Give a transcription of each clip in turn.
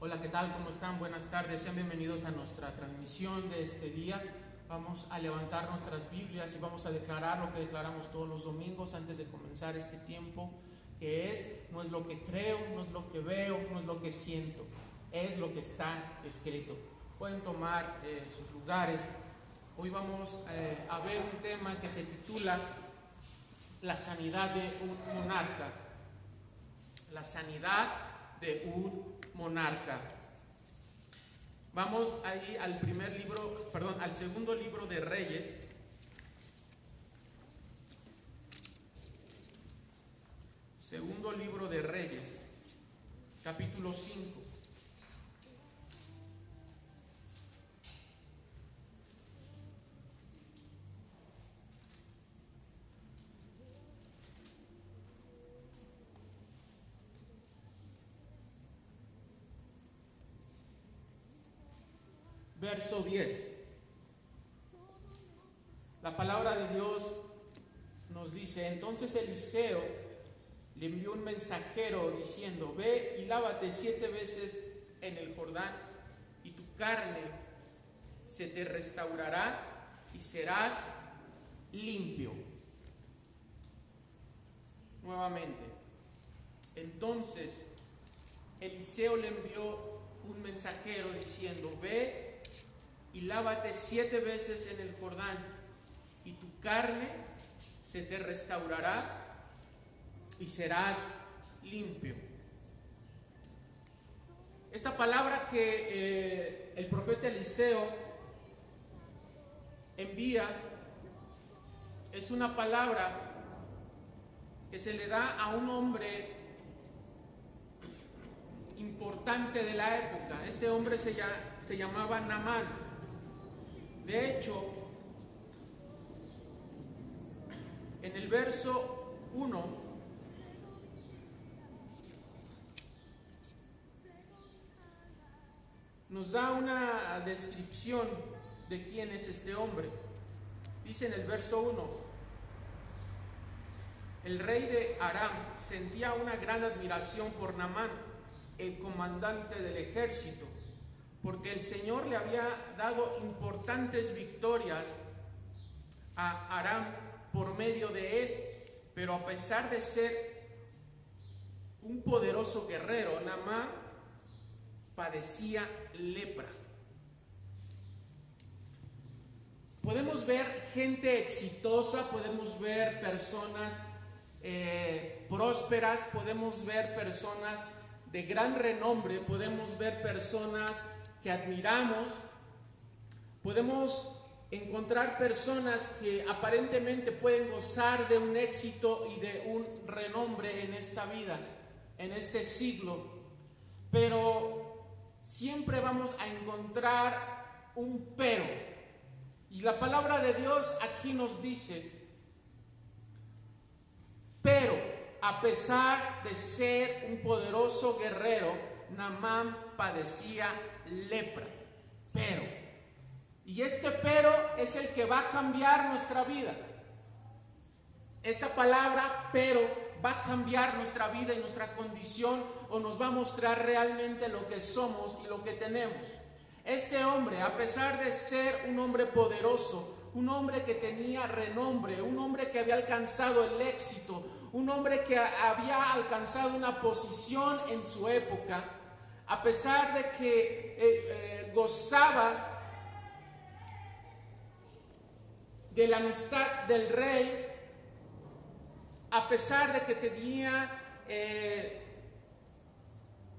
Hola, ¿qué tal? ¿Cómo están? Buenas tardes. Sean bienvenidos a nuestra transmisión de este día. Vamos a levantar nuestras Biblias y vamos a declarar lo que declaramos todos los domingos antes de comenzar este tiempo, que es: no es lo que creo, no es lo que veo, no es lo que siento, es lo que está escrito. Pueden tomar sus lugares. Hoy vamos a ver un tema que se titula La sanidad de un monarca. La sanidad de un monarca. Vamos ahí al al segundo libro de Reyes. Segundo libro de Reyes, capítulo 5. Verso 10. La palabra de Dios nos dice: entonces Eliseo le envió un mensajero diciendo: ve y lávate 7 veces en el Jordán, y tu carne se te restaurará y serás limpio. Nuevamente. Entonces Eliseo le envió un mensajero diciendo: ve y lávate 7 veces en el Jordán, y tu carne se te restaurará y serás limpio. Esta palabra que el profeta Eliseo envía es una palabra que se le da a un hombre importante de la época. Este hombre se llamaba Naamán. De hecho, en el verso 1 nos da una descripción de quién es este hombre. Dice en el verso 1: el rey de Aram sentía una gran admiración por Naamán, el comandante del ejército, porque el Señor le había dado importantes victorias a Aram por medio de él. Pero a pesar de ser un poderoso guerrero, Naamán padecía lepra. Podemos ver gente exitosa, podemos ver personas prósperas, podemos ver personas de gran renombre, podemos ver personas que admiramos, podemos encontrar personas que aparentemente pueden gozar de un éxito y de un renombre en esta vida, en este siglo, pero siempre vamos a encontrar un pero. Y la palabra de Dios aquí nos dice: pero a pesar de ser un poderoso guerrero, Naamán padecía lepra. Y este pero es el que va a cambiar nuestra vida. Esta palabra pero va a cambiar nuestra vida y nuestra condición, o nos va a mostrar realmente lo que somos y lo que tenemos. Este hombre, a pesar de ser un hombre poderoso, un hombre que tenía renombre, un hombre que había alcanzado el éxito, un hombre que había alcanzado una posición en su época, a pesar de que gozaba de la amistad del rey, a pesar de que tenía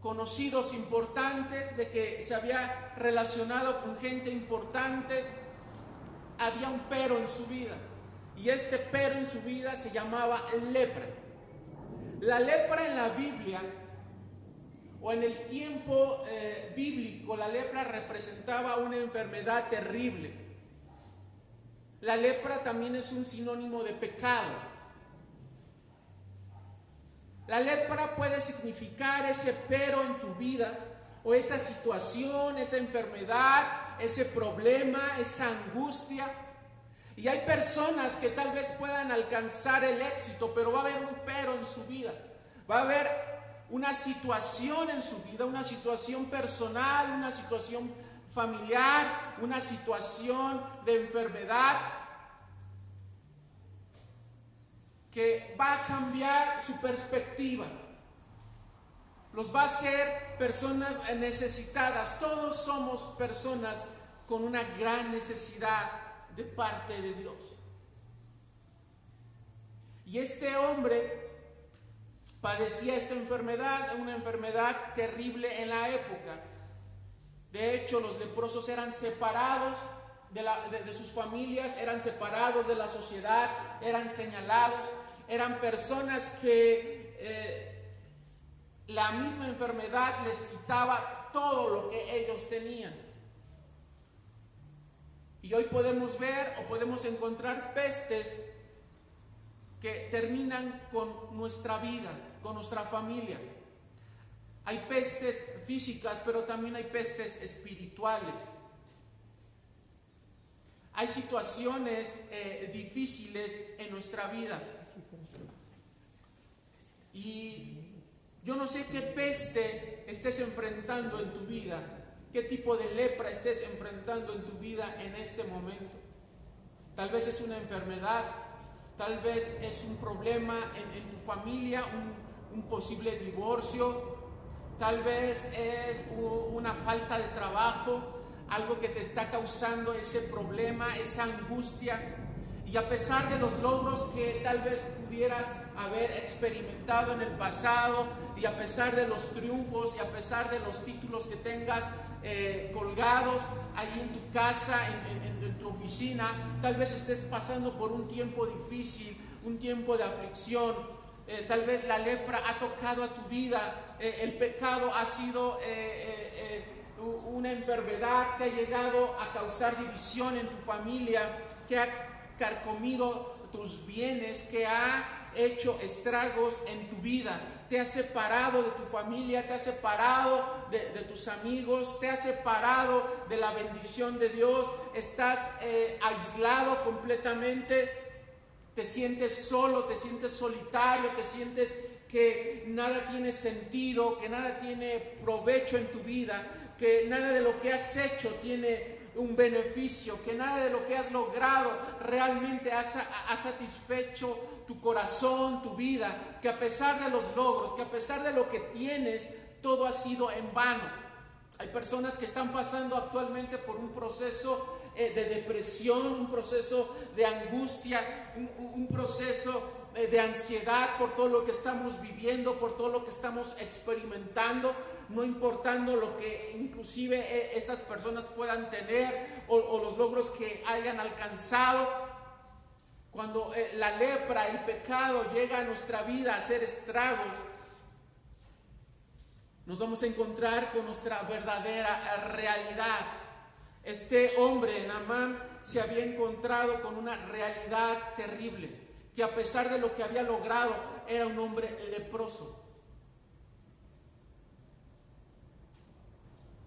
conocidos importantes, de que se había relacionado con gente importante, había un pero en su vida. Y este pero en su vida se llamaba lepra. La lepra en la Biblia, o en el tiempo bíblico, la lepra representaba una enfermedad terrible. La lepra también es un sinónimo de pecado. La lepra puede significar ese pero en tu vida, o esa situación, esa enfermedad, ese problema, esa angustia. Y hay personas que tal vez puedan alcanzar el éxito, pero va a haber un pero en su vida. Va a haber una situación en su vida, una situación personal, una situación familiar, una situación de enfermedad que va a cambiar su perspectiva. Los va a hacer personas necesitadas. Todos somos personas con una gran necesidad de parte de Dios. Y este hombre padecía esta enfermedad, una enfermedad terrible en la época. De hecho, los leprosos eran separados de sus familias, eran separados de la sociedad, eran señalados, eran personas que la misma enfermedad les quitaba todo lo que ellos tenían. Y hoy podemos ver o podemos encontrar pestes que terminan con nuestra vida, con nuestra familia. Hay pestes físicas, pero también hay pestes espirituales. Hay situaciones difíciles en nuestra vida. Y yo no sé qué peste estés enfrentando en tu vida, qué tipo de lepra estés enfrentando en tu vida en este momento. Tal vez es una enfermedad, tal vez es un problema en tu familia, un posible divorcio, tal vez es una falta de trabajo, algo que te está causando ese problema, esa angustia. Y a pesar de los logros que tal vez pudieras haber experimentado en el pasado, y a pesar de los triunfos, y a pesar de los títulos que tengas colgados ahí en tu casa, en tu oficina, tal vez estés pasando por un tiempo difícil, un tiempo de aflicción. Tal vez la lepra ha tocado a tu vida, el pecado ha sido una enfermedad que ha llegado a causar división en tu familia, que ha carcomido tus bienes, que ha hecho estragos en tu vida, te ha separado de tu familia, te ha separado de tus amigos, te ha separado de la bendición de Dios, estás aislado completamente, te sientes solo, te sientes solitario, te sientes que nada tiene sentido, que nada tiene provecho en tu vida, que nada de lo que has hecho tiene un beneficio, que nada de lo que has logrado realmente ha satisfecho tu corazón, tu vida, que a pesar de los logros, que a pesar de lo que tienes, todo ha sido en vano. Hay personas que están pasando actualmente por un proceso de depresión, un proceso de angustia, un proceso de ansiedad por todo lo que estamos viviendo, por todo lo que estamos experimentando, no importando lo que inclusive estas personas puedan tener o los logros que hayan alcanzado. Cuando la lepra, el pecado llega a nuestra vida a hacer estragos, nos vamos a encontrar con nuestra verdadera realidad. Este hombre, Naamán, se había encontrado con una realidad terrible, que a pesar de lo que había logrado, era un hombre leproso.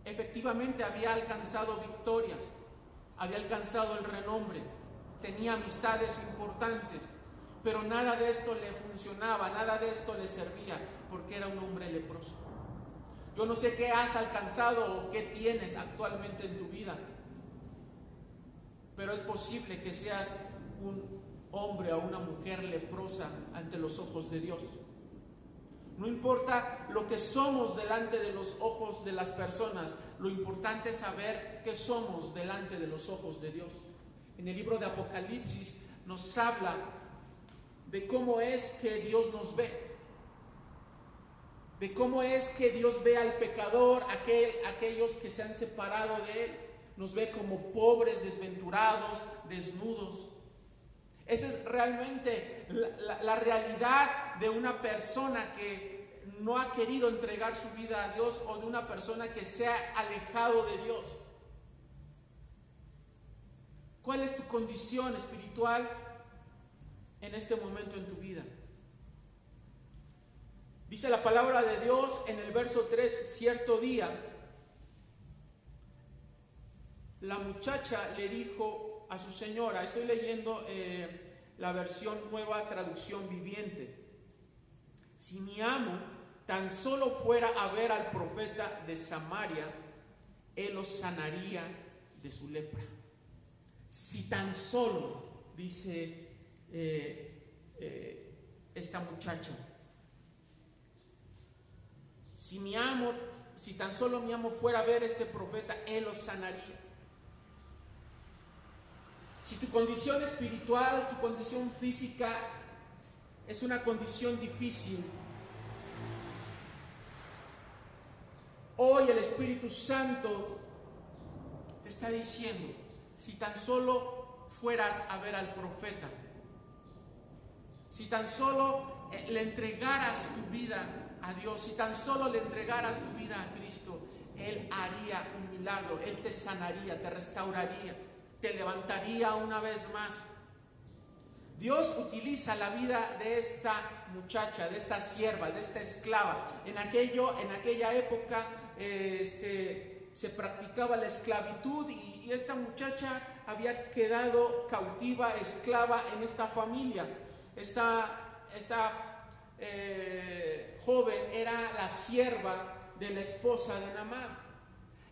Efectivamente había alcanzado victorias, había alcanzado el renombre, tenía amistades importantes, pero nada de esto le funcionaba, nada de esto le servía, porque era un hombre leproso. Yo no sé qué has alcanzado o qué tienes actualmente en tu vida, pero es posible que seas un hombre o una mujer leprosa ante los ojos de Dios. No importa lo que somos delante de los ojos de las personas, lo importante es saber qué somos delante de los ojos de Dios. En el libro de Apocalipsis nos habla de cómo es que Dios nos ve, de cómo es que Dios ve al pecador, aquellos que se han separado de Él. Nos ve como pobres, desventurados, desnudos. Esa es realmente la realidad de una persona que no ha querido entregar su vida a Dios, o de una persona que se ha alejado de Dios. ¿Cuál es tu condición espiritual en este momento en tu vida? Dice la palabra de Dios en el verso 3, cierto día, la muchacha le dijo a su señora, estoy leyendo la versión Nueva Traducción Viviente: si mi amo tan solo fuera a ver al profeta de Samaria, él los sanaría de su lepra. Si tan solo, dice esta muchacha, si tan solo mi amo fuera a ver a este profeta, él los sanaría. Si tu condición espiritual, tu condición física es una condición difícil, hoy el Espíritu Santo te está diciendo, si tan solo fueras a ver al profeta, si tan solo le entregaras tu vida a Dios, si tan solo le entregaras tu vida a Cristo, Él haría un milagro, Él te sanaría, te restauraría, te levantaría una vez más. Dios utiliza la vida de esta muchacha, de esta sierva, de esta esclava. En aquella época se practicaba la esclavitud y esta muchacha había quedado cautiva, esclava en esta familia. Esta joven era la sierva de la esposa de Naamán.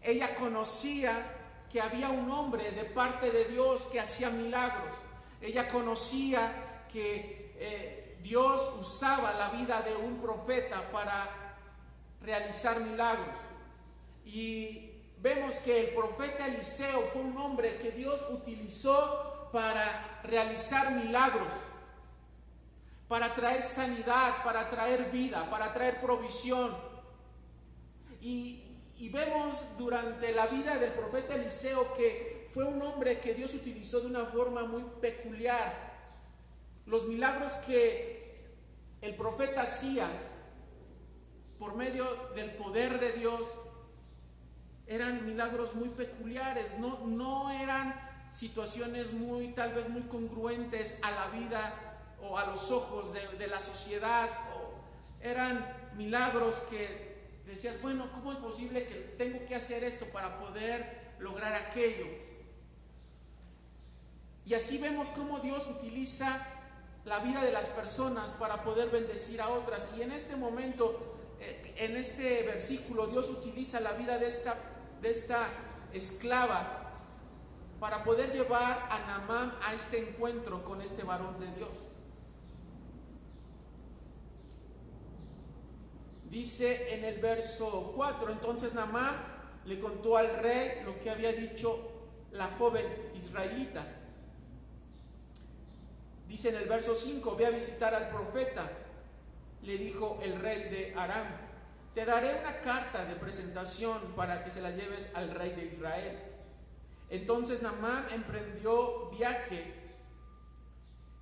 Ella conocía que había un hombre de parte de Dios que hacía milagros. Ella conocía que Dios usaba la vida de un profeta para realizar milagros. Y vemos que el profeta Eliseo fue un hombre que Dios utilizó para realizar milagros, para traer sanidad, para traer vida, para traer provisión. Y vemos durante la vida del profeta Eliseo que fue un hombre que Dios utilizó de una forma muy peculiar. Los milagros que el profeta hacía por medio del poder de Dios eran milagros muy peculiares, no eran situaciones tal vez muy congruentes a la vida o a los ojos de la sociedad. Eran milagros que decías, bueno, ¿cómo es posible que tengo que hacer esto para poder lograr aquello? Y así vemos cómo Dios utiliza la vida de las personas para poder bendecir a otras. Y en este momento, en este versículo, Dios utiliza la vida de esta esclava para poder llevar a Naamán a este encuentro con este varón de Dios. Dice en el verso 4, entonces Naamán le contó al rey lo que había dicho la joven israelita. Dice en el verso 5, ve a visitar al profeta. Le dijo el rey de Aram, te daré una carta de presentación para que se la lleves al rey de Israel. Entonces Naamán emprendió viaje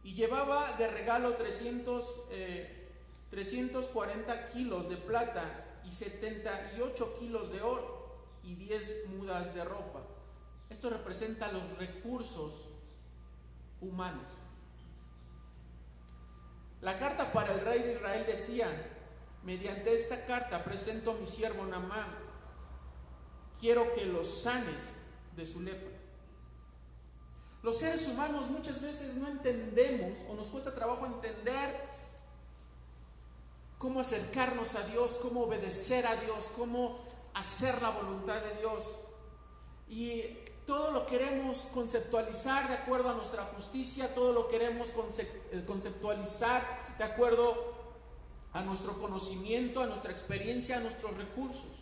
y llevaba de regalo 340 kilos de plata y 78 kilos de oro y 10 mudas de ropa. Esto representa los recursos humanos. La carta para el rey de Israel decía, mediante esta carta presento a mi siervo Naamán, quiero que lo sanes de su lepra. Los seres humanos muchas veces no entendemos o nos cuesta trabajo entender cómo acercarnos a Dios, cómo obedecer a Dios, cómo hacer la voluntad de Dios. Y todo lo queremos conceptualizar de acuerdo a nuestra justicia, todo lo queremos conceptualizar de acuerdo a nuestro conocimiento, a nuestra experiencia, a nuestros recursos.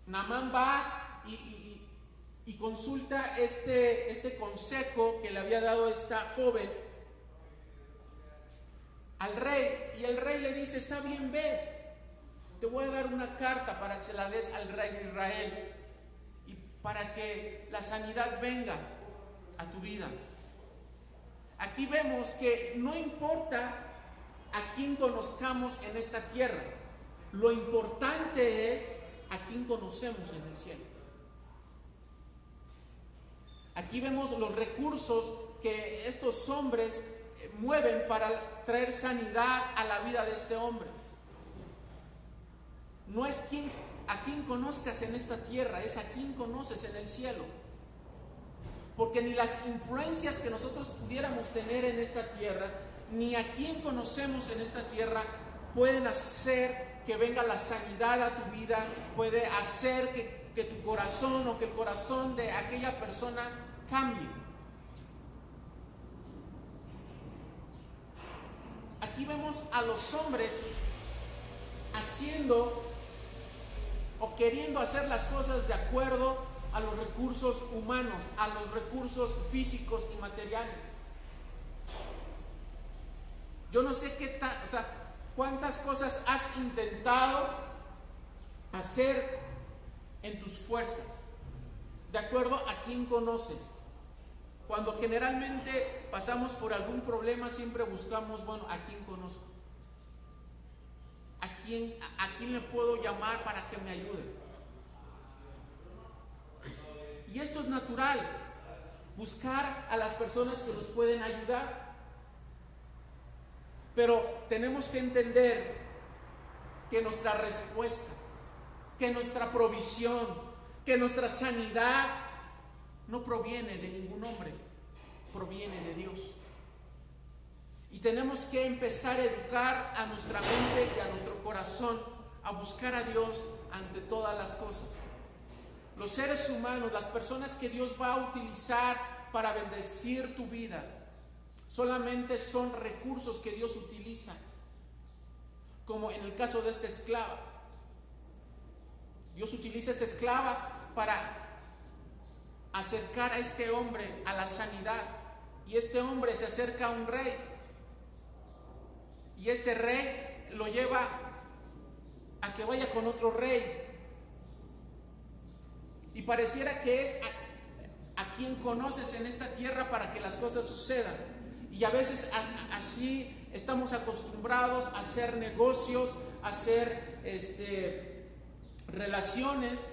Naamán va y consulta este consejo que le había dado esta joven al rey, y el rey le dice, está bien, ve, te voy a dar una carta para que se la des al rey de Israel y para que la sanidad venga a tu vida. Aquí vemos que no importa a quién conozcamos en esta tierra, lo importante es a quién conocemos en el cielo. Aquí vemos los recursos que estos hombres mueven para traer sanidad a la vida de este hombre. No es a quien conozcas en esta tierra, es a quien conoces en el cielo. Porque ni las influencias que nosotros pudiéramos tener en esta tierra, ni a quien conocemos en esta tierra, pueden hacer que venga la sanidad a tu vida, puede hacer que tu corazón o que el corazón de aquella persona cambie. Aquí vemos a los hombres haciendo o queriendo hacer las cosas de acuerdo a los recursos humanos, a los recursos físicos y materiales. Yo no sé cuántas cosas has intentado hacer en tus fuerzas, de acuerdo a quién conoces. Cuando generalmente pasamos por algún problema, siempre buscamos, ¿a quién conozco? ¿A quién le puedo llamar para que me ayude? Y esto es natural, buscar a las personas que nos pueden ayudar. Pero tenemos que entender que nuestra respuesta, que nuestra provisión, que nuestra sanidad no proviene de ningún hombre, proviene de Dios. Y tenemos que empezar a educar a nuestra mente y a nuestro corazón a buscar a Dios ante todas las cosas. Los seres humanos, las personas que Dios va a utilizar para bendecir tu vida, solamente son recursos que Dios utiliza, como en el caso de esta esclava. Dios utiliza a esta esclava para acercar a este hombre a la sanidad, y este hombre se acerca a un rey, y este rey lo lleva a que vaya con otro rey, y pareciera que es a quien conoces en esta tierra para que las cosas sucedan. Y a veces así estamos acostumbrados a hacer negocios, a hacer relaciones.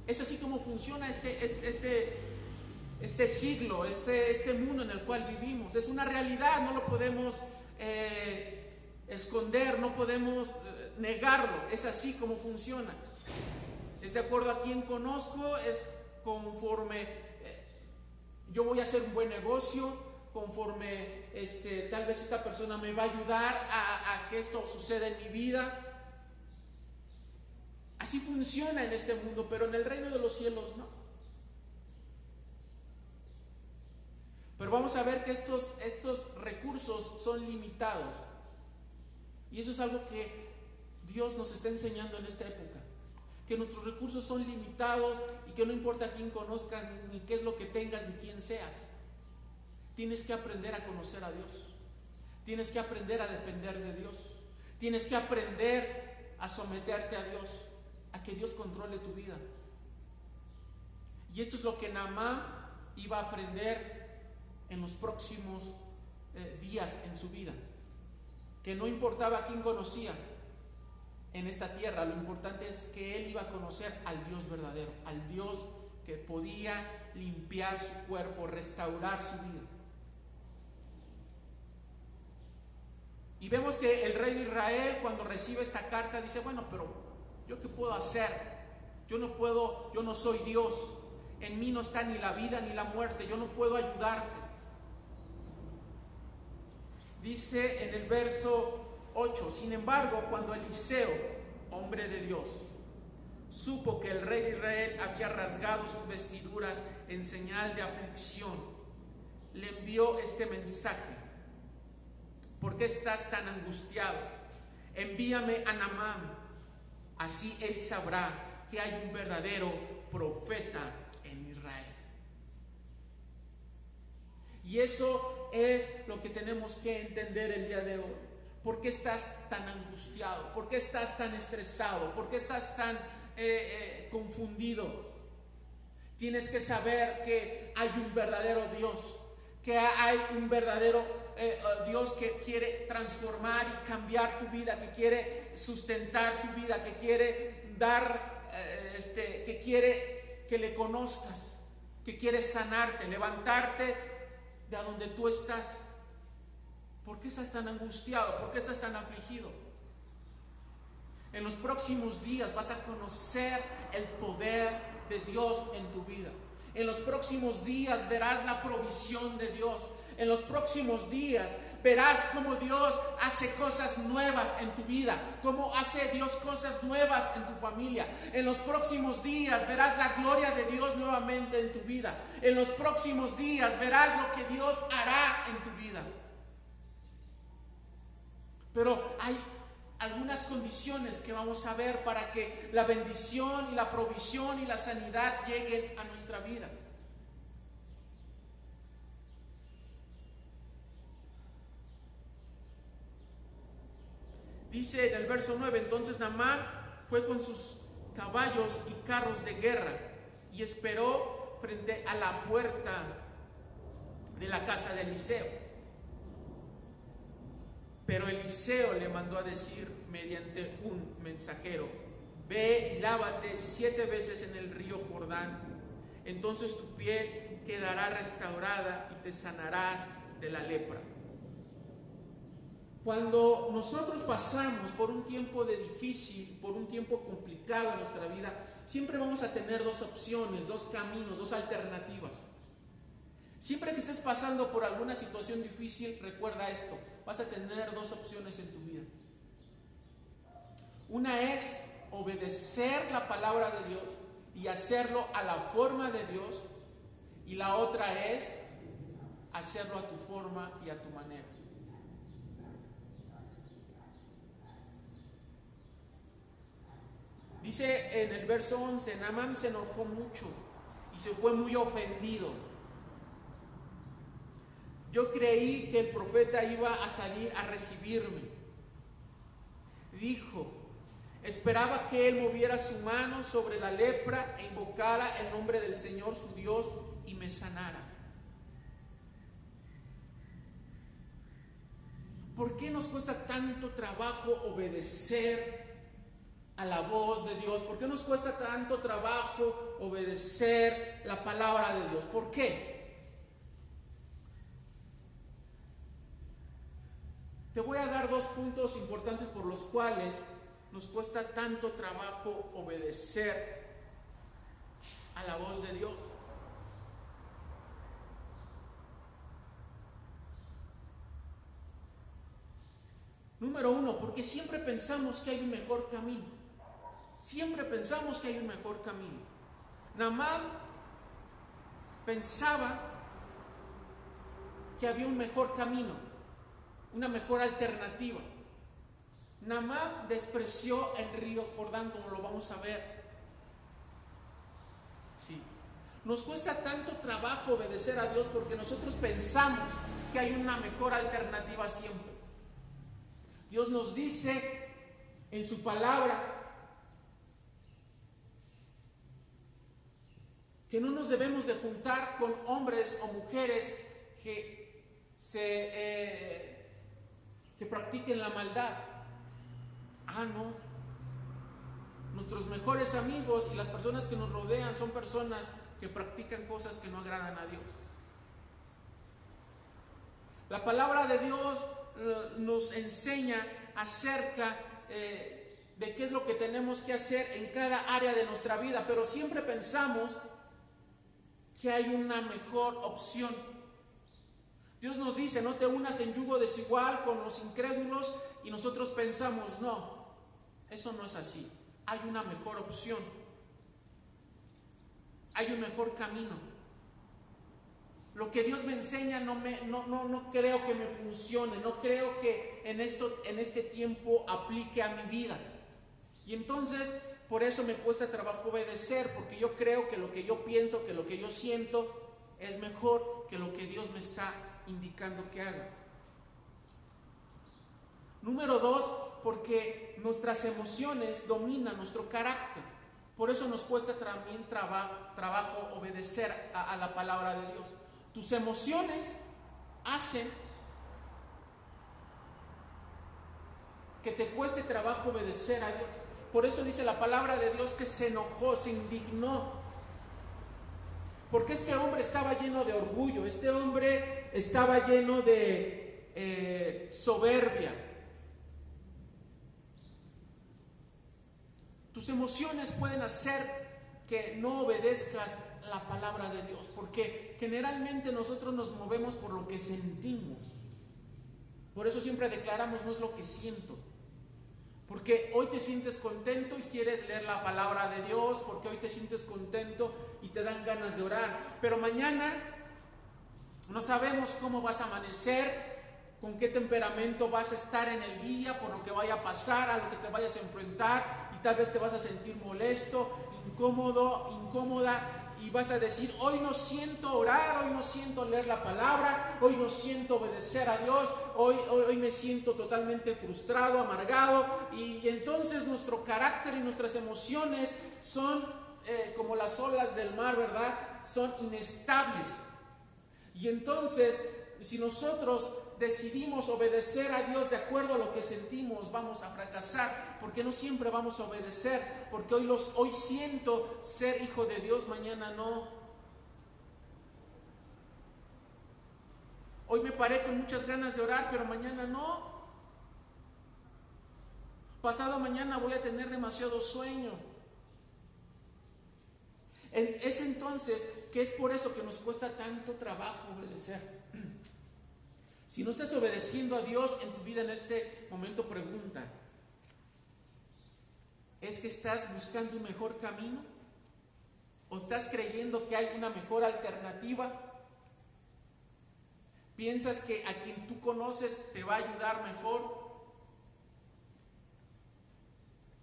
Es así como funciona este siglo, este mundo en el cual vivimos. Es una realidad, no lo podemos esconder, no podemos negarlo. Es así como funciona. Es de acuerdo a quien conozco, es conforme yo voy a hacer un buen negocio, conforme tal vez esta persona me va a ayudar a que esto suceda en mi vida. Así funciona en este mundo, pero en el reino de los cielos no. Pero vamos a ver que estos recursos son limitados. Y eso es algo que Dios nos está enseñando en esta época. Que nuestros recursos son limitados y que no importa quién conozcas, ni qué es lo que tengas, ni quién seas. Tienes que aprender a conocer a Dios. Tienes que aprender a depender de Dios. Tienes que aprender a someterte a Dios, a que Dios controle tu vida. Y esto es lo que Naamán iba a aprender en los próximos días en su vida. Que no importaba a quién conocía en esta tierra, lo importante es que él iba a conocer al Dios verdadero, al Dios que podía limpiar su cuerpo, restaurar su vida. Y vemos que el rey de Israel, cuando recibe esta carta, dice: bueno, pero ¿yo qué puedo hacer? Yo no soy Dios, en mí no está ni la vida ni la muerte, yo no puedo ayudarte. Dice en el verso 8: sin embargo, cuando Eliseo, hombre de Dios, supo que el rey de Israel había rasgado sus vestiduras en señal de aflicción, le envió este mensaje: ¿por qué estás tan angustiado? Envíame a Naamán, así él sabrá que hay un verdadero profeta en Israel. Y eso es lo que tenemos que entender el día de hoy. ¿Por qué estás tan angustiado? ¿Por qué estás tan estresado? ¿Por qué estás tan confundido? Tienes que saber que hay un verdadero Dios, que hay un verdadero Dios que quiere transformar y cambiar tu vida, que quiere sustentar tu vida, que quiere dar, que quiere que le conozcas, que quiere sanarte, levantarte de donde tú estás. ¿Por qué estás tan angustiado? ¿Por qué estás tan afligido? En los próximos días vas a conocer el poder de Dios en tu vida. En los próximos días verás la provisión de Dios. En los próximos días verás cómo Dios hace cosas nuevas en tu vida, cómo hace Dios cosas nuevas en tu familia. En los próximos días verás la gloria de Dios nuevamente en tu vida. En los próximos días verás lo que Dios hará en tu vida. Pero hay algunas condiciones que vamos a ver para que la bendición y la provisión y la sanidad lleguen a nuestra vida. Dice en el verso 9, entonces Naamán fue con sus caballos y carros de guerra y esperó frente a la puerta de la casa de Eliseo. Pero Eliseo le mandó a decir mediante un mensajero: ve y lávate 7 veces en el río Jordán, entonces tu piel quedará restaurada y te sanarás de la lepra. Cuando nosotros pasamos por un tiempo difícil, por un tiempo complicado en nuestra vida, siempre vamos a tener 2 opciones, 2 caminos, 2 alternativas. Siempre que estés pasando por alguna situación difícil, recuerda esto: vas a tener 2 opciones en tu vida. Una es obedecer la palabra de Dios y hacerlo a la forma de Dios, y la otra es hacerlo a tu forma y a tu manera. Dice en el verso 11, Naamán se enojó mucho y se fue muy ofendido. Yo creí que el profeta iba a salir a recibirme. Dijo, esperaba que él moviera su mano sobre la lepra e invocara el nombre del Señor su Dios y me sanara. ¿Por qué nos cuesta tanto trabajo obedecer a la voz de Dios? ¿Por qué nos cuesta tanto trabajo obedecer la palabra de Dios? ¿Por qué? Te voy a dar 2 puntos importantes por los cuales nos cuesta tanto trabajo obedecer a la voz de Dios. Número 1, porque siempre pensamos que hay un mejor camino. Siempre pensamos que hay un mejor camino. Naamán pensaba que había un mejor camino, una mejor alternativa. Naamán despreció el río Jordán, como lo vamos a ver. Sí. Nos cuesta tanto trabajo obedecer a Dios porque nosotros pensamos que hay una mejor alternativa siempre. Dios nos dice en su palabra que no nos debemos de juntar con hombres o mujeres que practiquen la maldad. No. Nuestros mejores amigos y las personas que nos rodean son personas que practican cosas que no agradan a Dios. La palabra de Dios nos enseña acerca de qué es lo que tenemos que hacer en cada área de nuestra vida, pero siempre pensamos que hay una mejor opción. Dios nos dice, no te unas en yugo desigual con los incrédulos, y nosotros pensamos, no, eso no es así. Hay una mejor opción. Hay un mejor camino. Lo que Dios me enseña no creo que me funcione, no creo que en este tiempo aplique a mi vida. Y entonces, por eso me cuesta trabajo obedecer, porque yo creo que lo que yo pienso, que lo que yo siento es mejor que lo que Dios me está indicando que haga. Número 2, porque nuestras emociones dominan nuestro carácter. Por eso nos cuesta también trabajo obedecer a la palabra de Dios. Tus emociones hacen que te cueste trabajo obedecer a Dios. Por eso dice la palabra de Dios que se enojó, se indignó. Porque este hombre estaba lleno de orgullo, este hombre estaba lleno de soberbia. Tus emociones pueden hacer que no obedezcas la palabra de Dios, porque generalmente nosotros nos movemos por lo que sentimos. Por eso siempre declaramos, no es lo que siento. Porque hoy te sientes contento y quieres leer la palabra de Dios, porque hoy te sientes contento y te dan ganas de orar. Pero mañana no sabemos cómo vas a amanecer, con qué temperamento vas a estar en el día, por lo que vaya a pasar, a lo que te vayas a enfrentar, y tal vez te vas a sentir molesto, incómodo, incómoda, y vas a decir, hoy no siento orar, hoy no siento leer la palabra, hoy no siento obedecer a Dios, hoy me siento totalmente frustrado, amargado, y entonces nuestro carácter y nuestras emociones son como las olas del mar, ¿verdad? Son inestables. Y entonces, si nosotros decidimos obedecer a Dios de acuerdo a lo que sentimos, vamos a fracasar, porque no siempre vamos a obedecer, porque hoy siento ser hijo de Dios, mañana no. Hoy me paré con muchas ganas de orar, pero mañana no. Pasado mañana voy a tener demasiado sueño. Es entonces que es por eso que nos cuesta tanto trabajo obedecer. Si no estás obedeciendo a Dios en tu vida en este momento, pregunta, ¿es que estás buscando un mejor camino? ¿O estás creyendo que hay una mejor alternativa? ¿Piensas que a quien tú conoces te va a ayudar mejor?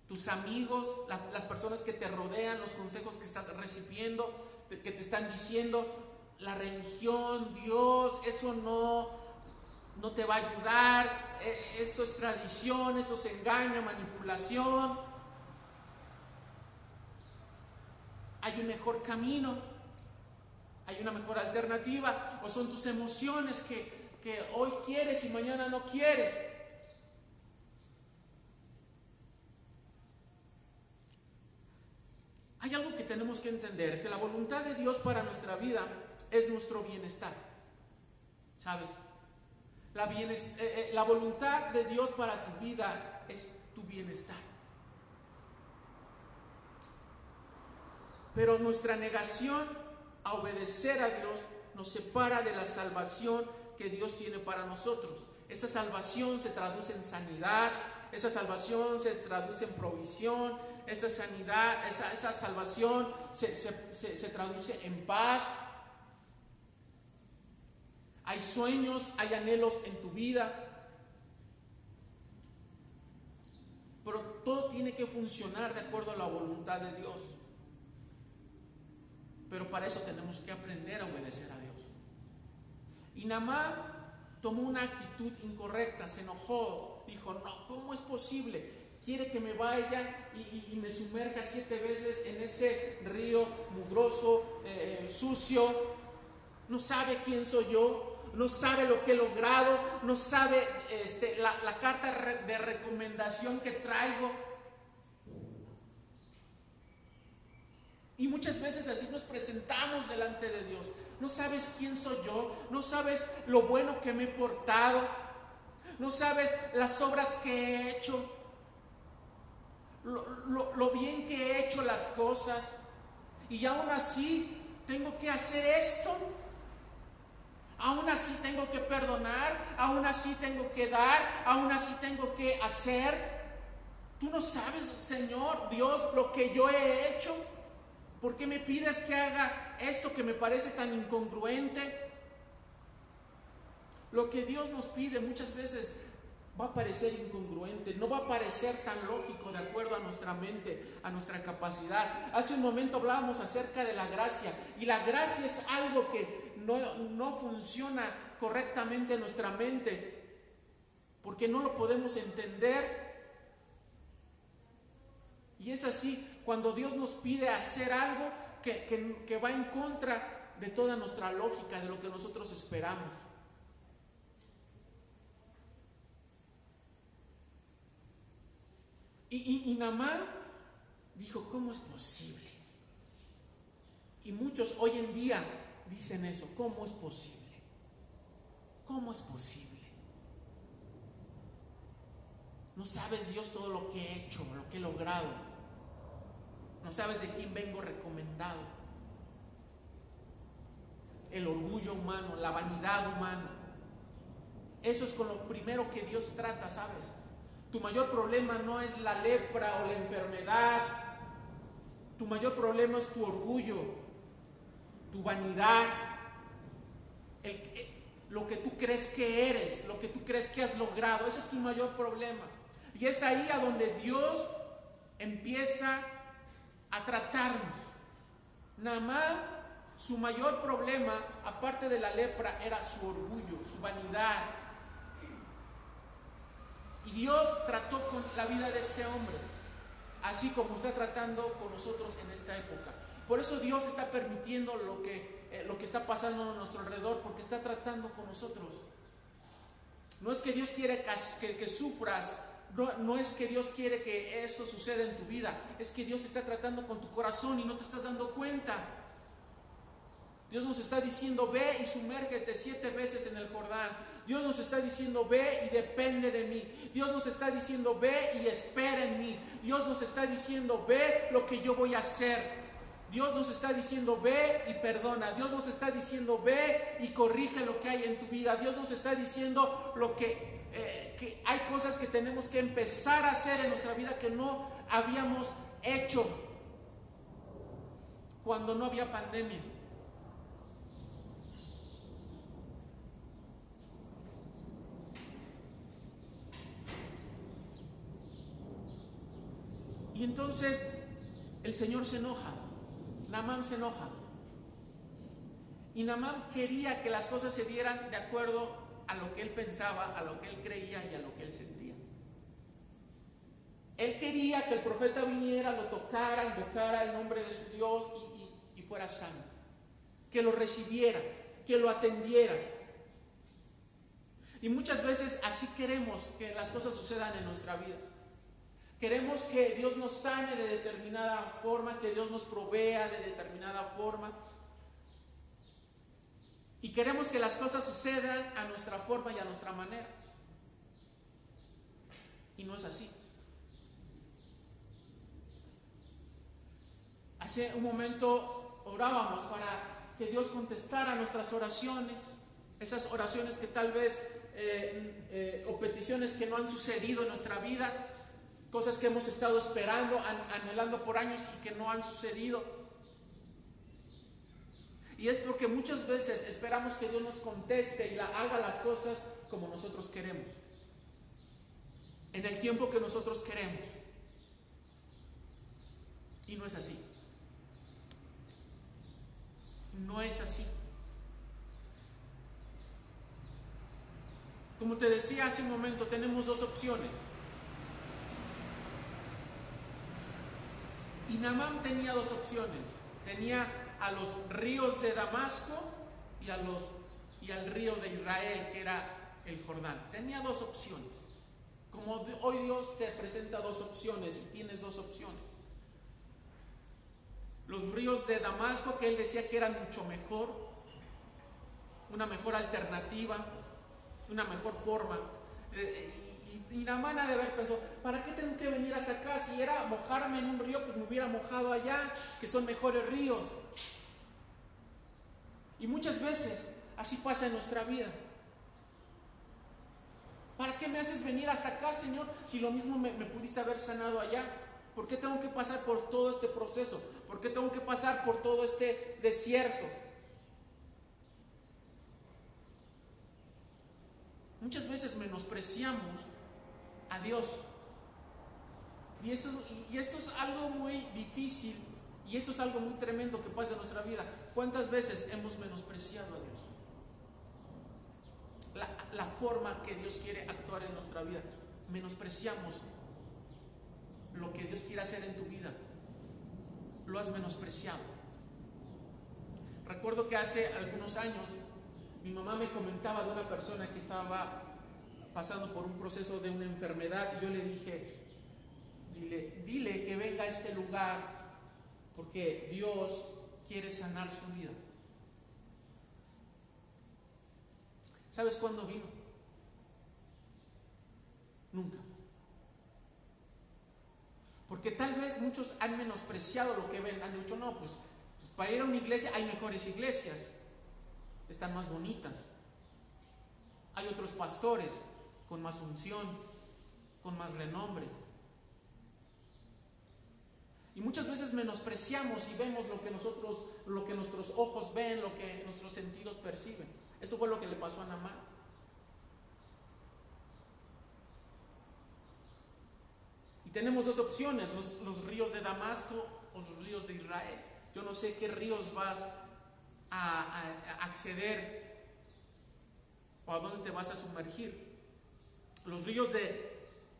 Tus amigos, las personas que te rodean, los consejos que estás recibiendo, que te están diciendo, la religión, Dios, eso no te va a ayudar, eso es tradición, eso es engaño, manipulación. Hay un mejor camino, hay una mejor alternativa, o son tus emociones que hoy quieres y mañana no quieres. Hay algo que tenemos que entender, que la voluntad de Dios para nuestra vida es nuestro bienestar, ¿sabes? La voluntad de Dios para tu vida es tu bienestar. Pero nuestra negación a obedecer a Dios nos separa de la salvación que Dios tiene para nosotros. Esa salvación se traduce en sanidad, esa salvación se traduce en provisión, esa sanidad, esa salvación se traduce en paz. Hay sueños, hay anhelos en tu vida, pero todo tiene que funcionar de acuerdo a la voluntad de Dios. Pero para eso tenemos que aprender a obedecer a Dios. Y Naamán tomó una actitud incorrecta, se enojó, dijo, no, ¿cómo es posible? Quiere que me vaya y me sumerja 7 veces en ese río mugroso, sucio. No sabe quién soy yo, no sabe lo que he logrado, no sabe la carta de recomendación que traigo. Y muchas veces así nos presentamos delante de Dios. No sabes quién soy yo, no sabes lo bueno que me he portado, no sabes las obras que he hecho, lo bien que he hecho las cosas. Y aún así tengo que hacer esto. Aún así tengo que perdonar, aún así tengo que dar, aún así tengo que hacer. Tú no sabes, Señor, Dios, lo que yo he hecho. ¿Por qué me pides que haga esto que me parece tan incongruente? Lo que Dios nos pide muchas veces va a parecer incongruente, no va a parecer tan lógico de acuerdo a nuestra mente, a nuestra capacidad. Hace un momento hablábamos acerca de la gracia, y la gracia es algo que no funciona correctamente en nuestra mente, porque no lo podemos entender. Y es así, cuando Dios nos pide hacer algo que va en contra de toda nuestra lógica, de lo que nosotros esperamos. Y Naamán dijo, ¿cómo es posible? Y muchos hoy en día dicen eso, ¿cómo es posible? ¿Cómo es posible? No sabes, Dios, todo lo que he hecho, lo que he logrado. No sabes de quién vengo recomendado. el orgullo humano, la vanidad humana. Eso es con lo primero que Dios trata, ¿sabes? Tu mayor problema no es la lepra o la enfermedad. Tu mayor problema es tu orgullo, tu vanidad, lo que tú crees que eres, lo que tú crees que has logrado. Ese es tu mayor problema. Y es ahí a donde Dios empieza a tratarnos. Naamán, su mayor problema, aparte de la lepra, era su orgullo, su vanidad. Y Dios trató con la vida de este hombre, así como está tratando con nosotros en esta época. Por eso Dios está permitiendo lo que está pasando a nuestro alrededor, porque está tratando con nosotros. No es que Dios quiere que sufras, no es que Dios quiere que eso suceda en tu vida, es que Dios está tratando con tu corazón y no te estás dando cuenta. Dios nos está diciendo, ve y sumérgete 7 veces en el Jordán. Dios nos está diciendo, ve y depende de mí. Dios nos está diciendo, ve y espera en mí. Dios nos está diciendo, ve lo que yo voy a hacer. Dios nos está diciendo, ve y perdona. Dios nos está diciendo, ve y corrige lo que hay en tu vida. Dios nos está diciendo que hay cosas que tenemos que empezar a hacer en nuestra vida que no habíamos hecho cuando no había pandemia. Y entonces el Señor se enoja. Naamán se enoja. Y Naamán quería que las cosas se dieran de acuerdo a lo que él pensaba, a lo que él creía y a lo que él sentía. Él quería que el profeta viniera, lo tocara, invocara el nombre de su Dios y fuera sano. Que lo recibiera, que lo atendiera. Y muchas veces así queremos que las cosas sucedan en nuestra vida. Queremos que Dios nos sane de determinada forma, que Dios nos provea de determinada forma. Y queremos que las cosas sucedan a nuestra forma y a nuestra manera. Y no es así. Hace un momento orábamos para que Dios contestara nuestras oraciones, esas oraciones que tal vez, o peticiones que no han sucedido en nuestra vida, cosas que hemos estado esperando, anhelando por años y que no han sucedido. Y es porque muchas veces esperamos que Dios nos conteste y haga las cosas como nosotros queremos, en el tiempo que nosotros queremos. Y no es así. No es así. Como te decía hace un momento, tenemos 2 opciones. Y Naamán tenía 2 opciones. Tenía a los ríos de Damasco y al río de Israel, que era el Jordán. Tenía 2 opciones. Como hoy Dios te presenta 2 opciones y tienes 2 opciones. Los ríos de Damasco, que él decía que eran mucho mejor, una mejor alternativa, una mejor forma. Y Naamán ha de haber pensado, ¿para qué tengo que venir hasta acá? Si era mojarme en un río, pues me hubiera mojado allá, que son mejores ríos. Y muchas veces así pasa en nuestra vida. ¿Para qué me haces venir hasta acá, Señor, si lo mismo me pudiste haber sanado allá? ¿Por qué tengo que pasar por todo este proceso? ¿Por qué tengo que pasar por todo este desierto? Muchas veces menospreciamos a Dios. Y esto es algo muy difícil y esto es algo muy tremendo que pasa en nuestra vida. ¿Cuántas veces hemos menospreciado a Dios? La forma que Dios quiere actuar en nuestra vida. Menospreciamos lo que Dios quiere hacer en tu vida. Lo has menospreciado. Recuerdo que hace algunos años mi mamá me comentaba de una persona que estaba pasando por un proceso de una enfermedad y yo le dije, dile que venga a este lugar porque Dios quiere sanar su vida. ¿Sabes cuándo vino? Nunca. Porque tal vez muchos han menospreciado lo que ven, han dicho, no, pues para ir a una iglesia hay mejores iglesias. están más bonitas. Hay otros pastores con más unción, con más renombre. Y muchas veces menospreciamos y vemos lo que nuestros ojos ven, lo que nuestros sentidos perciben. Eso fue lo que le pasó a Naamán. Y tenemos dos opciones, los ríos de Damasco o los ríos de Israel. Yo no sé qué ríos vas a acceder o a dónde te vas a sumergir. Los ríos de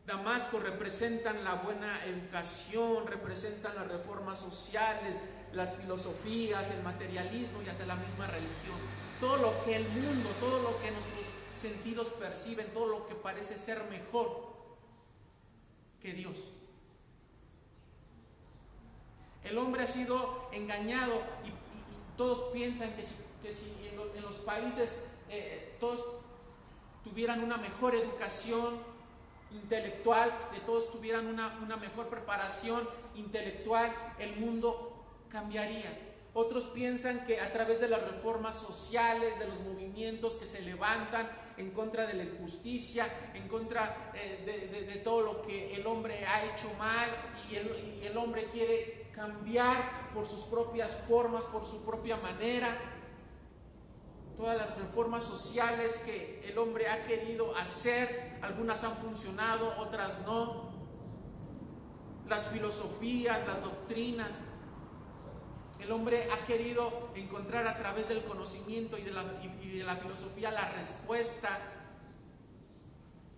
Damasco representan la buena educación, representan las reformas sociales, las filosofías, el materialismo y hasta la misma religión. Todo lo que el mundo, todo lo que nuestros sentidos perciben, todo lo que parece ser mejor que Dios. El hombre ha sido engañado y todos piensan que si en los países todos tuvieran una mejor educación intelectual, que todos tuvieran una mejor preparación intelectual, el mundo cambiaría. Otros piensan que a través de las reformas sociales, de los movimientos que se levantan en contra de la injusticia, en contra de todo lo que el hombre ha hecho mal y el hombre quiere cambiar por sus propias formas, por su propia manera. Todas las reformas sociales que el hombre ha querido hacer, algunas han funcionado, otras no. Las filosofías, las doctrinas. El hombre ha querido encontrar a través del conocimiento y de la filosofía la respuesta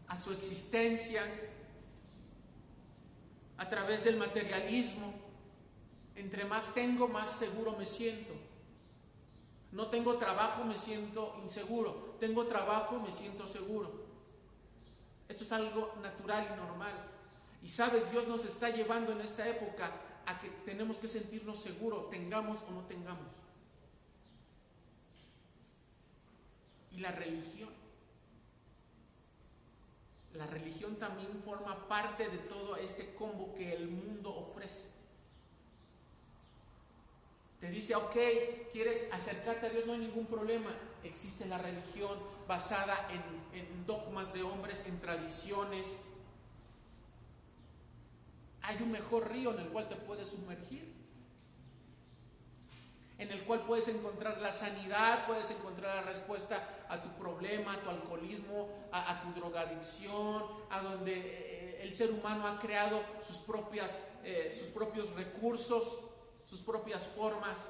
a su existencia, a través del materialismo. Entre más tengo, más seguro me siento. No tengo trabajo, me siento inseguro. Tengo trabajo, me siento seguro. Esto es algo natural y normal. Y sabes, Dios nos está llevando en esta época a que tenemos que sentirnos seguros, tengamos o no tengamos. Y la religión también forma parte de todo este combo que el mundo ofrece. Te dice, ok, quieres acercarte a Dios, no hay ningún problema. Existe la religión basada en dogmas de hombres, en tradiciones. Hay un mejor río en el cual te puedes sumergir, en el cual puedes encontrar la sanidad, puedes encontrar la respuesta a tu problema, a tu alcoholismo, a tu drogadicción, a donde el ser humano ha creado sus propios recursos, sus propias formas.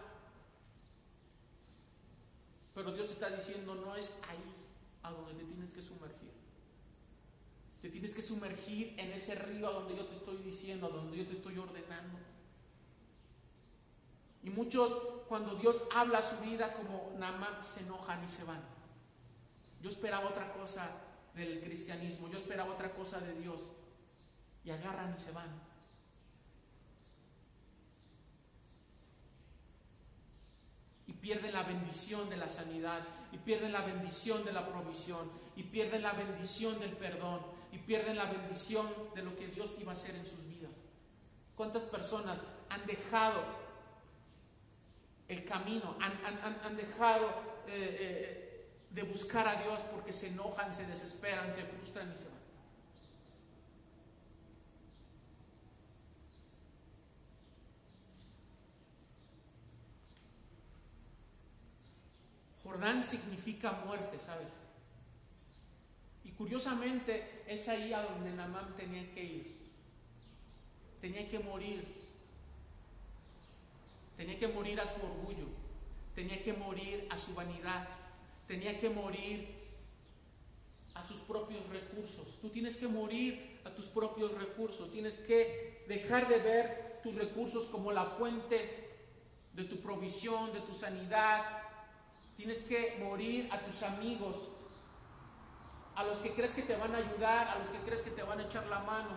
Pero Dios está diciendo, no es ahí a donde te tienes que sumergir. Te tienes que sumergir en ese río a donde yo te estoy diciendo, a donde yo te estoy ordenando. Y muchos, cuando Dios habla a su vida como Naamán, se enojan y se van. Yo esperaba otra cosa del cristianismo, yo esperaba otra cosa de Dios. Y agarran y se van. Y pierden la bendición de la sanidad, y pierden la bendición de la provisión, y pierden la bendición del perdón, y pierden la bendición de lo que Dios iba a hacer en sus vidas. ¿Cuántas personas han dejado el camino, han dejado de buscar a Dios porque se enojan, se desesperan, se frustran y se van? Jordán significa muerte, ¿sabes? Y curiosamente es ahí a donde Naamán tenía que ir. Tenía que morir. Tenía que morir a su orgullo. Tenía que morir a su vanidad. Tenía que morir a sus propios recursos. Tú tienes que morir a tus propios recursos. Tienes que dejar de ver tus recursos como la fuente de tu provisión, de tu sanidad. Tienes que morir a tus amigos, a los que crees que te van a ayudar, a los que crees que te van a echar la mano.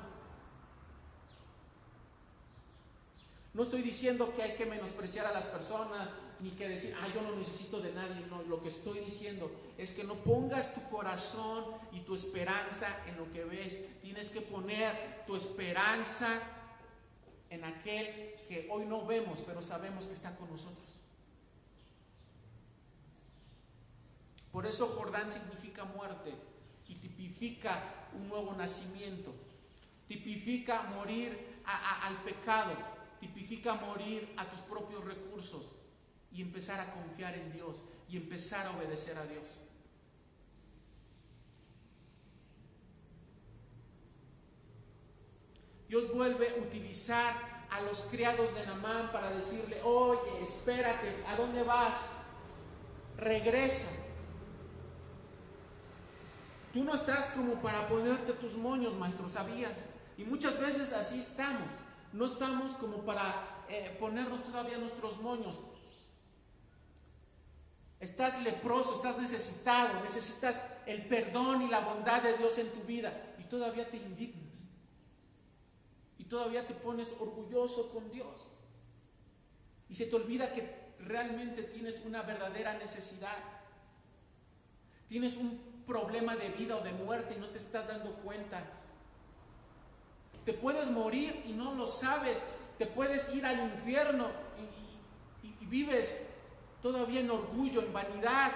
No estoy diciendo que hay que menospreciar a las personas, ni que decir, yo no necesito de nadie. No, lo que estoy diciendo es que no pongas tu corazón y tu esperanza en lo que ves. Tienes que poner tu esperanza en aquel que hoy no vemos, pero sabemos que está con nosotros. Por eso Jordán significa muerte y tipifica un nuevo nacimiento. Tipifica morir al pecado, tipifica morir a tus propios recursos y empezar a confiar en Dios y empezar a obedecer a Dios. Dios vuelve a utilizar a los criados de Naamán para decirle: oye, espérate, ¿a dónde vas? Regresa. Tú no estás como para ponerte tus moños, maestro, ¿sabías? Y muchas veces así estamos. No estamos como para ponernos todavía nuestros moños. Estás leproso, estás necesitado, necesitas el perdón y la bondad de Dios en tu vida y todavía te indignas. Y todavía te pones orgulloso con Dios. Y se te olvida que realmente tienes una verdadera necesidad. Tienes un problema de vida o de muerte y no te estás dando cuenta. Te puedes morir y no lo sabes. Te puedes ir al infierno y vives todavía en orgullo, en vanidad.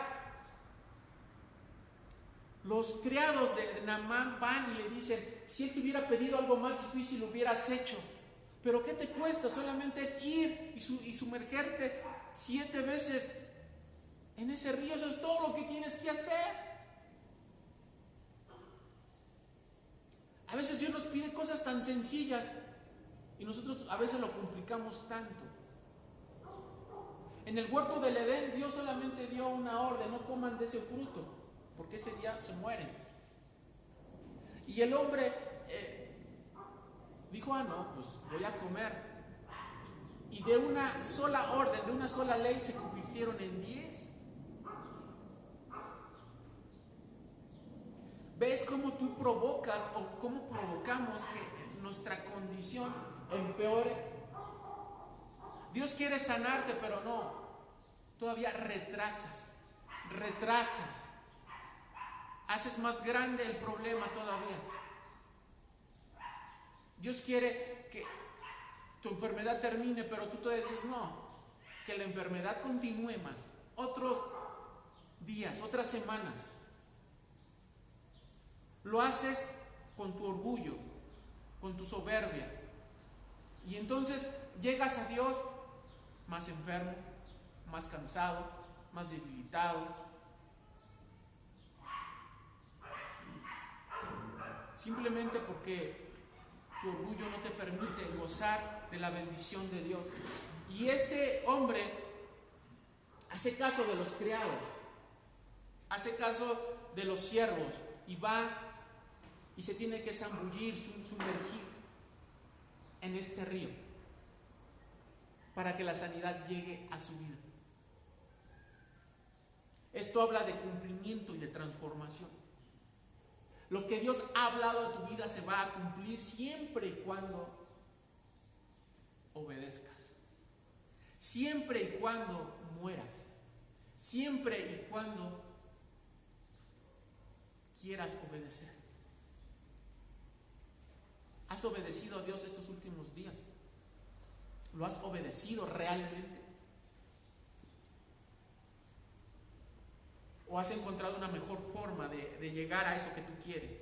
Los criados de Naamán van y le dicen: si él te hubiera pedido algo más difícil, lo hubieras hecho. Pero ¿qué te cuesta? Solamente es ir y sumergerte 7 veces en ese río. Eso es todo lo que tienes que hacer. A veces Dios nos pide cosas tan sencillas y nosotros a veces lo complicamos tanto. En el huerto del Edén, Dios solamente dio una orden: no coman de ese fruto, porque ese día se mueren. Y el hombre dijo: no, pues voy a comer. Y de una sola orden, de una sola ley, se convirtieron en 10. ¿Ves cómo tú provocas o cómo provocamos que nuestra condición empeore? Dios quiere sanarte, pero no. Todavía retrasas. Haces más grande el problema todavía. Dios quiere que tu enfermedad termine, pero tú todavía dices: no, que la enfermedad continúe más. Otros días, otras semanas. Lo haces con tu orgullo, con tu soberbia. Y entonces llegas a Dios más enfermo, más cansado, más debilitado. Simplemente porque tu orgullo no te permite gozar de la bendición de Dios. Y este hombre hace caso de los criados, hace caso de los siervos y va y se tiene que zambullir, sumergir en este río para que la sanidad llegue a su vida. Esto habla de cumplimiento y de transformación. Lo que Dios ha hablado de tu vida se va a cumplir siempre y cuando obedezcas. Siempre y cuando mueras. Siempre y cuando quieras obedecer. ¿Has obedecido a Dios estos últimos días? ¿Lo has obedecido realmente? ¿O has encontrado una mejor forma de llegar a eso que tú quieres?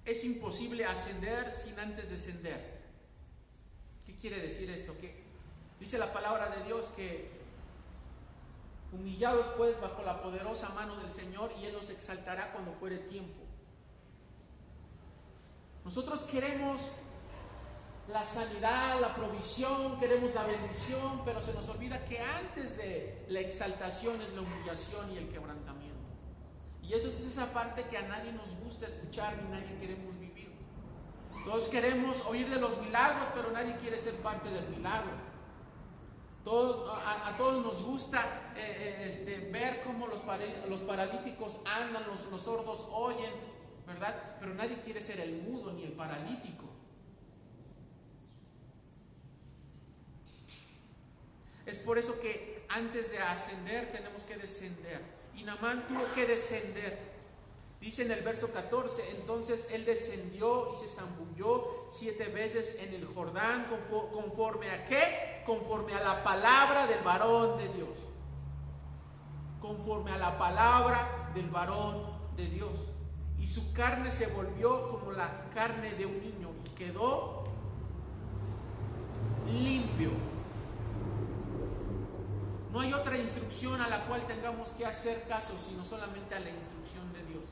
Es imposible ascender sin antes descender. ¿Qué quiere decir esto? Que dice la palabra de Dios que humillados pues bajo la poderosa mano del Señor, y Él los exaltará cuando fuere tiempo. Nosotros queremos la sanidad, la provisión, queremos la bendición, pero se nos olvida que antes de la exaltación es la humillación y el quebrantamiento. Y eso es esa parte que a nadie nos gusta escuchar ni nadie queremos vivir. Todos queremos oír de los milagros, pero nadie quiere ser parte del milagro. A todos nos gusta ver cómo los paralíticos andan, los sordos oyen, ¿verdad? Pero nadie quiere ser el mudo ni el paralítico. Es por eso que antes de ascender tenemos que descender. Y Naamán tuvo que descender. Dice en el verso 14, entonces él descendió y se zambulló 7 veces en el Jordán, conforme a ¿qué? Conforme a la palabra del varón de Dios. Conforme a la palabra del varón de Dios. Y su carne se volvió como la carne de un niño y quedó limpio. No hay otra instrucción a la cual tengamos que hacer caso, sino solamente a la instrucción de Dios.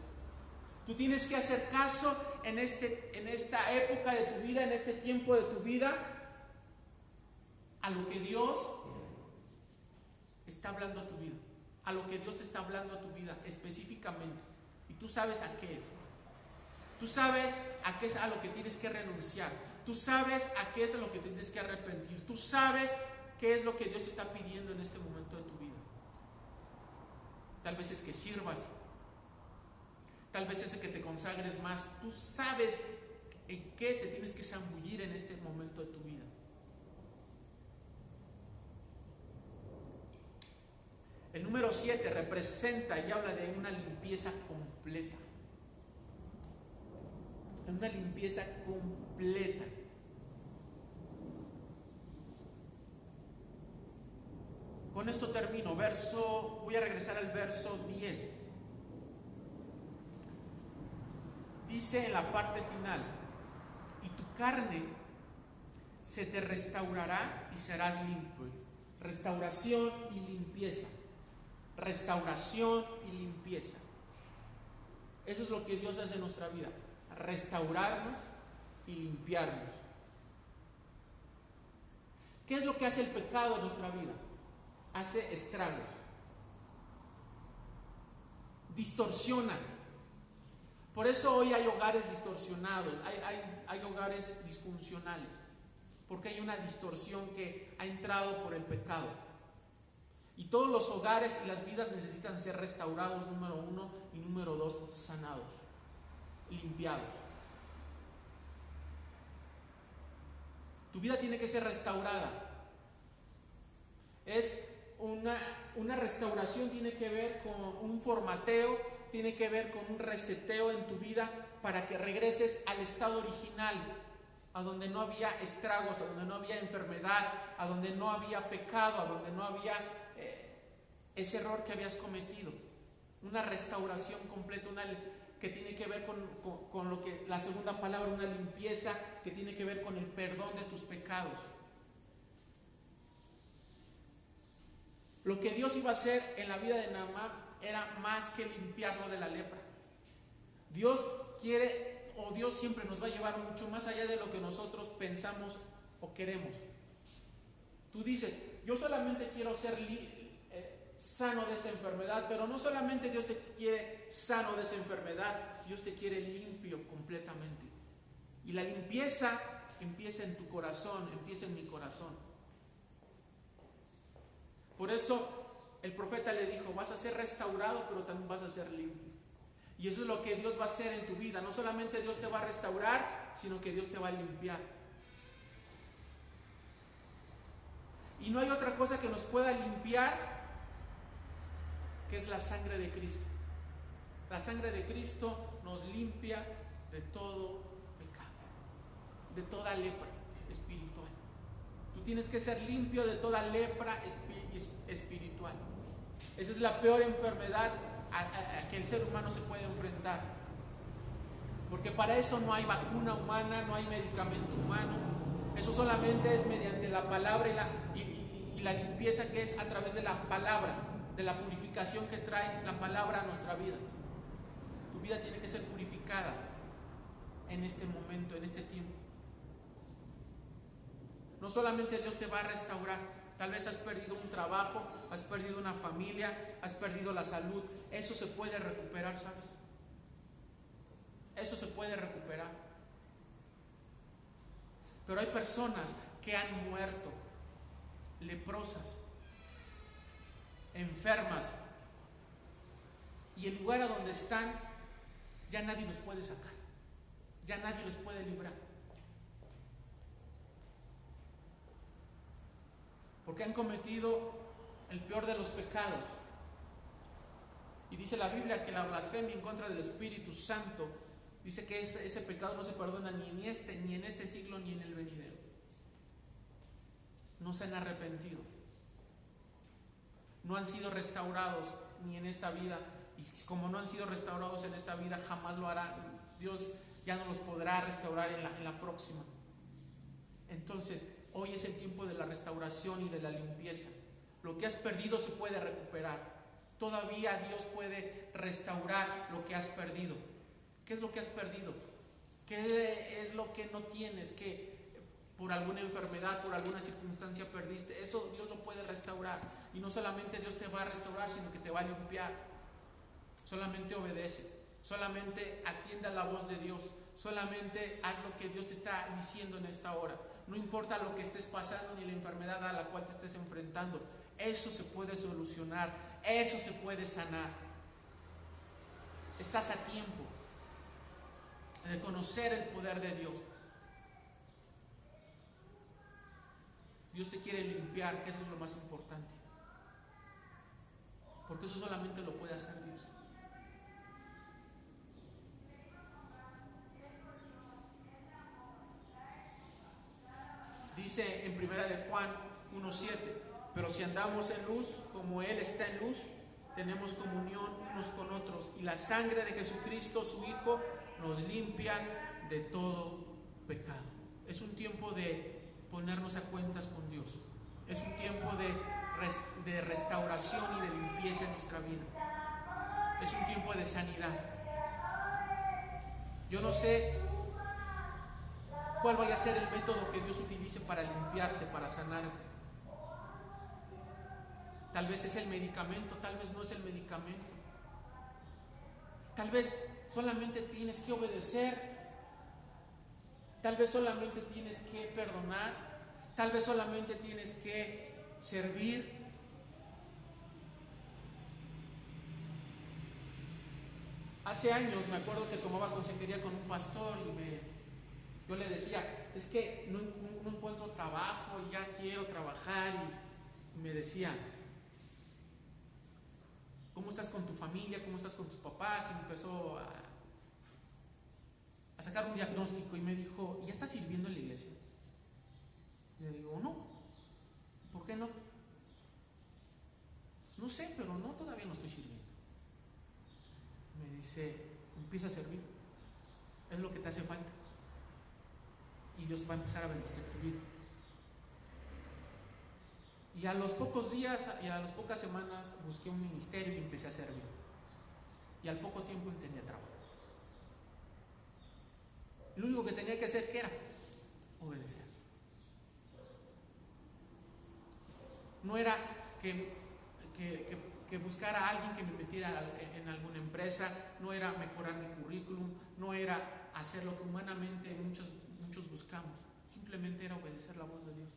Tú tienes que hacer caso en esta época de tu vida, en este tiempo de tu vida, a lo que Dios está hablando a tu vida, a lo que Dios te está hablando a tu vida específicamente. Y tú sabes a qué es. Tú sabes a qué es a lo que tienes que renunciar. Tú sabes a qué es a lo que tienes que arrepentir. Tú sabes qué es lo que Dios te está pidiendo en este momento de tu vida. Tal vez es que sirvas. Tal vez es que te consagres más. Tú sabes en qué te tienes que zambullir en este momento de tu vida. El número 7 representa y habla de una limpieza completa. Una limpieza completa. Con esto termino. Voy a regresar al verso 10. Dice en la parte final, y tu carne se te restaurará y serás limpio. Restauración y limpieza. Restauración y limpieza. Eso es lo que Dios hace en nuestra vida. Restaurarnos y limpiarnos. ¿Qué es lo que hace el pecado en nuestra vida? Hace estragos. Distorsiona. Por eso hoy hay hogares distorsionados, hay hogares disfuncionales, porque hay una distorsión que ha entrado por el pecado. Y todos los hogares y las vidas necesitan ser restaurados, número 1, y número 2, sanados, limpiados. Tu vida tiene que ser restaurada. Es una restauración, tiene que ver con un formateo, tiene que ver con un reseteo en tu vida para que regreses al estado original, a donde no había estragos, a donde no había enfermedad, a donde no había pecado, a donde no había ese error que habías cometido. Una restauración completa, que tiene que ver con lo que la segunda palabra, una limpieza que tiene que ver con el perdón de tus pecados. Lo que Dios iba a hacer en la vida de Naamán era más que limpiarlo de la lepra. Dios quiere, o Dios siempre nos va a llevar mucho más allá de lo que nosotros pensamos o queremos. Tú dices, yo solamente quiero ser sano de esta enfermedad, pero no solamente Dios te quiere sano de esa enfermedad, Dios te quiere limpio completamente. Y la limpieza empieza en tu corazón, empieza en mi corazón. Por eso el profeta le dijo, vas a ser restaurado, pero también vas a ser limpio. Y eso es lo que Dios va a hacer en tu vida. No solamente Dios te va a restaurar, sino que Dios te va a limpiar. Y no hay otra cosa que nos pueda limpiar que es la sangre de Cristo. La sangre de Cristo nos limpia de todo pecado, de toda lepra espiritual. Tú tienes que ser limpio de toda lepra espiritual. Esa es la peor enfermedad a que el ser humano se puede enfrentar. Porque para eso no hay vacuna humana, no hay medicamento humano. Eso solamente es mediante la palabra y la limpieza que es a través de la palabra, de la purificación que trae la palabra a nuestra vida. Tu vida tiene que ser purificada en este momento, en este tiempo. No solamente Dios te va a restaurar, tal vez has perdido un trabajo, has perdido una familia, has perdido la salud. Eso se puede recuperar, ¿sabes? Eso se puede recuperar. Pero hay personas que han muerto, leprosas, enfermas, y el lugar a donde están ya nadie los puede sacar, ya nadie los puede librar, porque han cometido el peor de los pecados, Y dice la Biblia que la blasfemia en contra del Espíritu Santo, dice que ese pecado no se perdona ni en este siglo, ni en el venidero. No se han arrepentido. No han sido restaurados ni en esta vida. Y como no han sido restaurados en esta vida, jamás lo harán. Dios ya no los podrá restaurar en la próxima. Entonces, hoy es el tiempo de la restauración y de la limpieza. Lo que has perdido se puede recuperar. Todavía Dios puede restaurar lo que has perdido. ¿Qué es lo que has perdido? ¿Qué es lo que no tienes? Que por alguna enfermedad, por alguna circunstancia perdiste. Eso Dios lo puede restaurar. Y no solamente Dios te va a restaurar, sino que te va a limpiar. Solamente obedece. Solamente atiende a la voz de Dios. Solamente haz lo que Dios te está diciendo en esta hora. No importa lo que estés pasando ni la enfermedad a la cual te estés enfrentando. Eso se puede solucionar. Eso se puede sanar. Estás a tiempo de conocer el poder de Dios. Dios te quiere limpiar, que eso es lo más importante. Porque eso solamente lo puede hacer Dios. Dice en primera de Juan 1:7, pero si andamos en luz, como Él está en luz, tenemos comunión unos con otros, y la sangre de Jesucristo, su Hijo, nos limpia de todo pecado. Es un tiempo de ponernos a cuentas con Dios. Es un tiempo de restauración y de limpieza en nuestra vida. Es un tiempo de sanidad. Yo no sé cuál vaya a ser el método que Dios utilice para limpiarte, para sanarte. Tal vez es el medicamento, tal vez no es el medicamento. Tal vez solamente tienes que obedecer. Tal vez solamente tienes que perdonar. Tal vez solamente tienes que servir. Hace años me acuerdo que tomaba consejería con un pastor y yo le decía, es que no encuentro trabajo y ya quiero trabajar. Y me decía, ¿cómo estás con tu familia? ¿Cómo estás con tus papás? Y me empezó a sacar un diagnóstico y me dijo, ¿ya estás sirviendo en la iglesia? Y le digo, no. ¿Por qué no? Pues no sé, pero no, todavía no estoy sirviendo. Me dice, empieza a servir. Es lo que te hace falta. Y Dios va a empezar a bendecir tu vida. Y a los pocos días y a las pocas semanas busqué un ministerio y empecé a servir. Y al poco tiempo tenía trabajo. Lo único que tenía que hacer, ¿qué era? Obedecer. No era que buscara a alguien que me metiera en alguna empresa, no era mejorar mi currículum, no era hacer lo que humanamente muchos buscamos. Simplemente era obedecer la voz de Dios.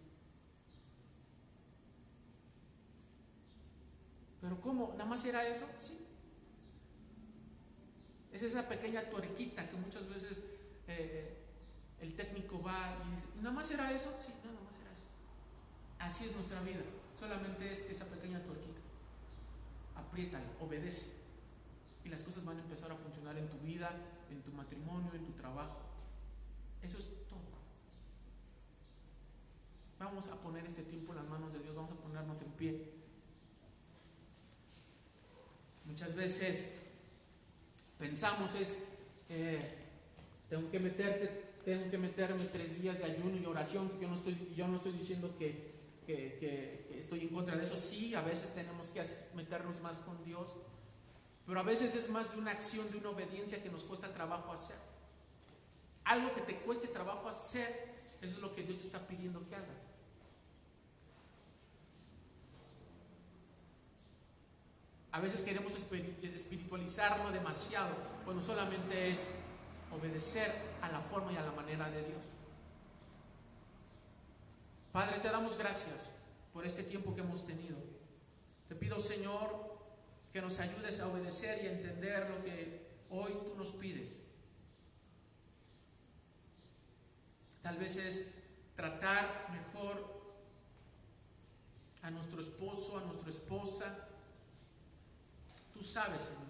¿Pero cómo? ¿Nada más era eso? Sí. Es esa pequeña tuerquita que muchas veces el técnico va y dice, ¿nada más era eso? Sí, nada más era eso. Así es nuestra vida. Solamente es esa pequeña tuerquita. Apriétala, obedece. Y las cosas van a empezar a funcionar en tu vida, en tu matrimonio, en tu trabajo. Eso es todo. Vamos a poner este tiempo en las manos de Dios. Vamos a ponernos en pie. Muchas veces pensamos tengo que meterme 3 días de ayuno y oración. Yo no estoy diciendo que estoy en contra de eso. Sí, a veces tenemos que meternos más con Dios, pero a veces es más de una acción, de una obediencia que nos cuesta trabajo hacer. Algo que te cueste trabajo hacer, eso es lo que Dios te está pidiendo que hagas. A veces queremos espiritualizarlo demasiado, cuando solamente es obedecer a la forma y a la manera de Dios. Padre, te damos gracias por este tiempo que hemos tenido. Te pido, Señor, que nos ayudes a obedecer y a entender lo que hoy tú nos pides. Tal vez es tratar mejor a nuestro esposo, a nuestra esposa. Tú sabes, Señor.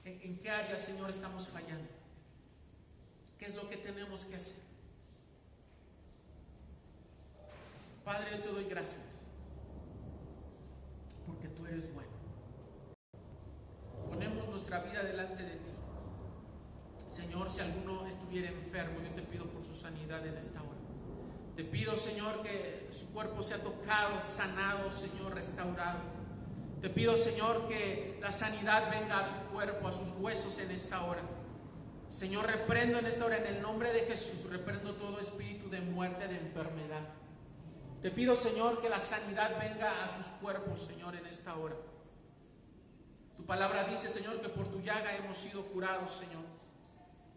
¿En qué área, Señor, estamos fallando? ¿Qué es lo que tenemos que hacer? Padre, yo te doy gracias porque tú eres bueno. Ponemos nuestra vida delante de ti. Señor, si alguno estuviera enfermo, yo te pido por su sanidad en esta hora. Te pido, Señor, que su cuerpo sea tocado, sanado, Señor, restaurado. Te pido, Señor, que la sanidad venga a su cuerpo, a sus huesos en esta hora. Señor, reprendo en esta hora, en el nombre de Jesús, reprendo todo espíritu de muerte, de enfermedad. Te pido, Señor, que la sanidad venga a sus cuerpos, Señor, en esta hora. Tu palabra dice, Señor, que por tu llaga hemos sido curados, Señor.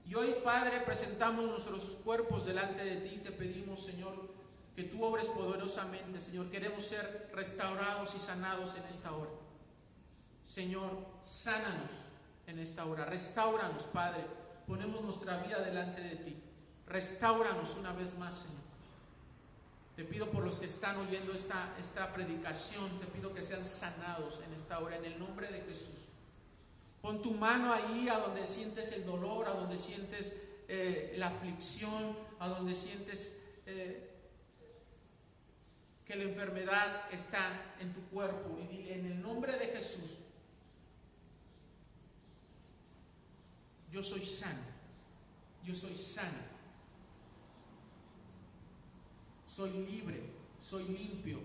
Y hoy, Padre, presentamos nuestros cuerpos delante de ti. Te pedimos, Señor, que tú obres poderosamente, Señor. Queremos ser restaurados y sanados en esta hora. Señor, sánanos en esta hora. Restáuranos, Padre. Ponemos nuestra vida delante de ti. Restáuranos una vez más, Señor. Te pido por los que están oyendo esta predicación, te pido que sean sanados en esta hora, en el nombre de Jesús. Pon tu mano ahí a donde sientes el dolor, a donde sientes la aflicción, a donde sientes que la enfermedad está en tu cuerpo. Y dile, en el nombre de Jesús, yo soy sano, yo soy sana. Soy libre, soy limpio,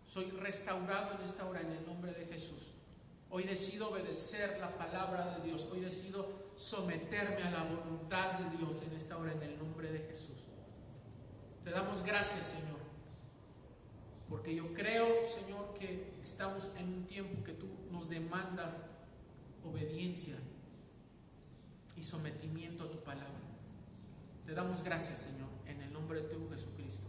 soy restaurado en esta hora en el nombre de Jesús. Hoy decido obedecer la palabra de Dios. Hoy decido someterme a la voluntad de Dios en esta hora en el nombre de Jesús. Te damos gracias, Señor, porque yo creo, Señor, que estamos en un tiempo que tú nos demandas obediencia y sometimiento a tu palabra. Te damos gracias, Señor, en el nombre de tu Jesucristo.